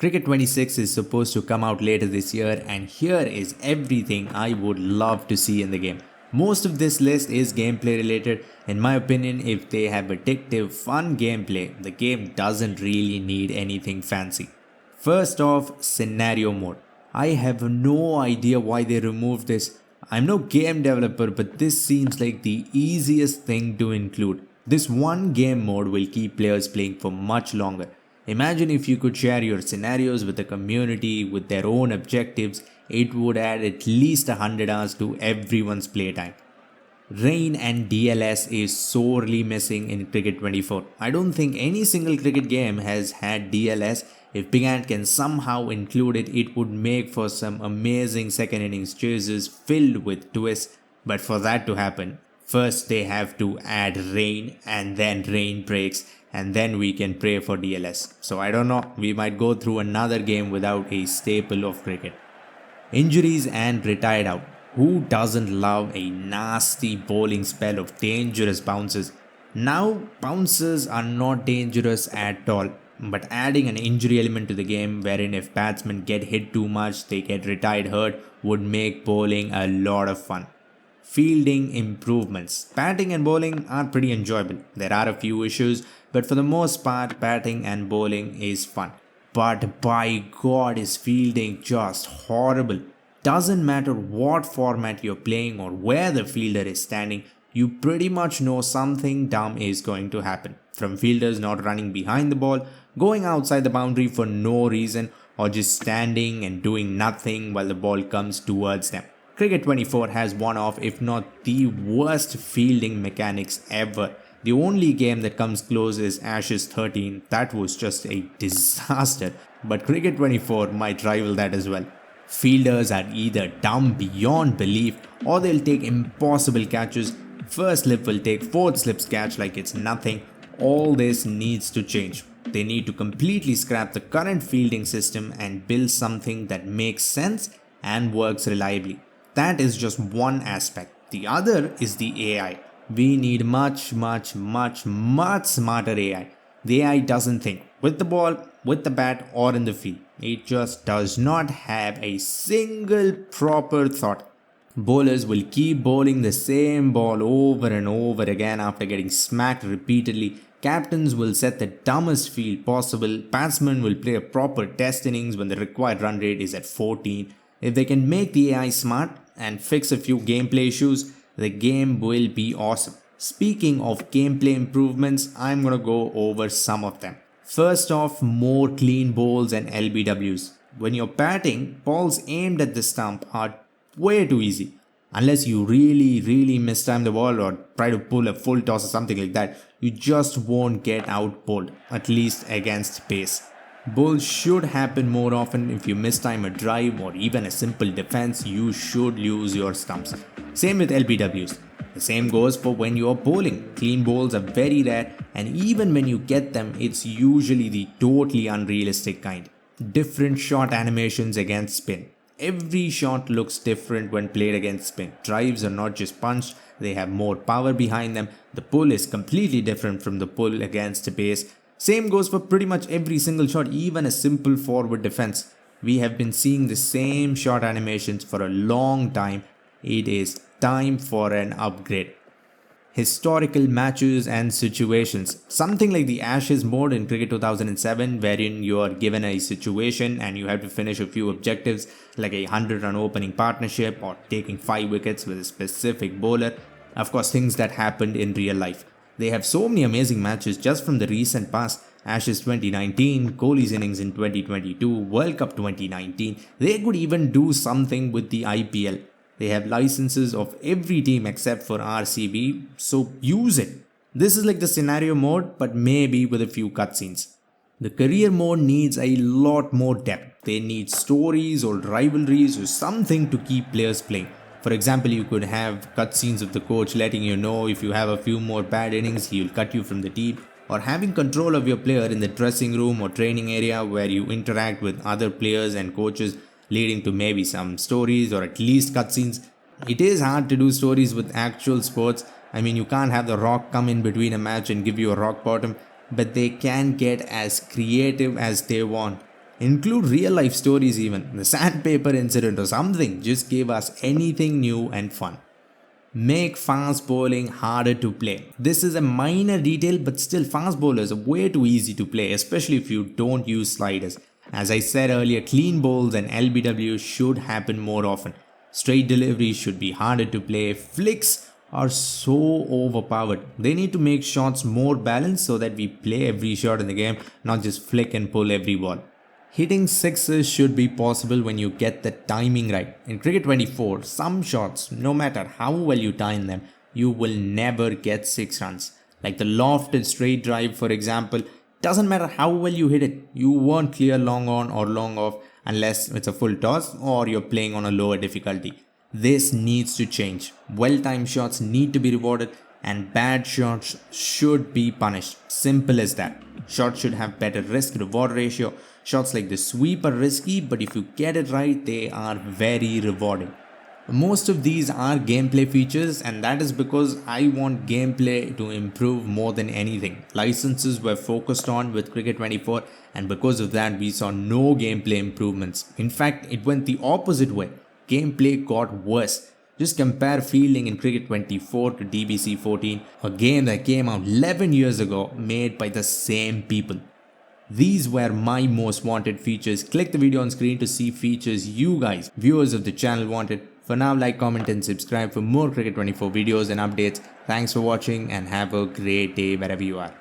Cricket 26 is supposed to come out later this year, and here is everything I would love to see in the game. Most of this list is gameplay related. In my opinion, if they have addictive, fun gameplay, the game doesn't really need anything fancy. First off, scenario mode. I have no idea why they removed this. I'm no game developer, but this seems like the easiest thing to include. This one game mode will keep players playing for much longer. Imagine if you could share your scenarios with the community with their own objectives, it would add at least 100 hours to everyone's playtime. Rain and DLS is sorely missing in Cricket 24. I don't think any single cricket game has had DLS. If Big Ant can somehow include it, it would make for some amazing second innings chases filled with twists. But for that to happen, first they have to add rain and then rain breaks and then we can pray for DLS. So I don't know, we might go through another game without a staple of cricket. Injuries and retired out. Who doesn't love a nasty bowling spell of dangerous bounces? Now, bounces are not dangerous at all, but adding an injury element to the game wherein if batsmen get hit too much, they get retired hurt would make bowling a lot of fun. Fielding improvements. Batting and bowling are pretty enjoyable. There are a few issues, but for the most part, batting and bowling is fun. But by God, is fielding just horrible. Doesn't matter what format you're playing or where the fielder is standing, you pretty much know something dumb is going to happen. From fielders not running behind the ball, going outside the boundary for no reason, or just standing and doing nothing while the ball comes towards them. Cricket 24 has one of, if not the worst fielding mechanics ever. The only game that comes close is Ashes 13. That was just a disaster. But Cricket 24 might rival that as well. Fielders are either dumb beyond belief or they'll take impossible catches. First slip will take fourth slip's catch like it's nothing. All this needs to change. They need to completely scrap the current fielding system and build something that makes sense and works reliably. That is just one aspect. The other is the AI. We need much smarter AI. The AI doesn't think with the ball, with the bat, or in the field. It just does not have a single proper thought. Bowlers will keep bowling the same ball over and over again after getting smacked repeatedly. Captains will set the dumbest field possible. Batsmen will play a proper test innings when the required run rate is at 14. If they can make the AI smart and fix a few gameplay issues, the game will be awesome. Speaking of gameplay improvements, I'm gonna go over some of them. First off, more clean bowls and LBWs. When you're batting, balls aimed at the stump are way too easy. Unless you really mistime the ball or try to pull a full toss or something like that, you just won't get out bowled, at least against pace. Bowls should happen more often. If you mistime a drive or even a simple defense, you should lose your stumps. Same with LBWs. The same goes for when you are bowling. Clean bowls are very rare, and even when you get them, it's usually the totally unrealistic kind. Different shot animations against spin. Every shot looks different when played against spin. Drives are not just punched, they have more power behind them. The pull is completely different from the pull against the base. Same goes for pretty much every single shot, even a simple forward defense. We have been seeing the same shot animations for a long time. It is time for an upgrade. Historical matches and situations. Something like the Ashes mode in Cricket 2007, wherein you are given a situation and you have to finish a few objectives like a 100-run opening partnership or taking 5 wickets with a specific bowler. Of course, things that happened in real life. They have so many amazing matches just from the recent past. Ashes 2019, Kohli's innings in 2022, World Cup 2019. They could even do something with the IPL. They have licenses of every team except for RCB, so use it. This is like the scenario mode, but maybe with a few cutscenes. The career mode needs a lot more depth. They need stories or rivalries or something to keep players playing. For example, you could have cutscenes of the coach letting you know if you have a few more bad innings, he will cut you from the team, or having control of your player in the dressing room or training area where you interact with other players and coaches, leading to maybe some stories or at least cutscenes. It is hard to do stories with actual sports. I mean, you can't have The Rock come in between a match and give you a rock bottom, but they can get as creative as they want. Include real life stories even, the sandpaper incident or something. Just give us anything new and fun. Make fast bowling harder to play. This is a minor detail, but still fast bowlers are way too easy to play, especially if you don't use sliders. As I said earlier, clean bowls and LBW should happen more often. Straight deliveries should be harder to play. Flicks are so overpowered. They need to make shots more balanced so that we play every shot in the game, not just flick and pull every ball. Hitting sixes should be possible when you get the timing right. In Cricket 24, some shots, no matter how well you time them, you will never get 6 runs. Like the lofted straight drive, for example, doesn't matter how well you hit it, you won't clear long on or long off unless it's a full toss or you're playing on a lower difficulty. This needs to change. Well-timed shots need to be rewarded and bad shots should be punished. Simple as that. Shots should have better risk-reward ratio. Shots like the sweep are risky, but if you get it right, they are very rewarding. Most of these are gameplay features, and that is because I want gameplay to improve more than anything. Licenses were focused on with Cricket 24, and because of that, we saw no gameplay improvements. In fact, it went the opposite way. Gameplay got worse. Just compare fielding in Cricket 24 to DBC 14, a game that came out 11 years ago, made by the same people. These were my most wanted features. Click the video on screen to see features you guys, viewers of the channel, wanted. For now, like, comment and subscribe for more Cricket 24 videos and updates. Thanks for watching and have a great day wherever you are.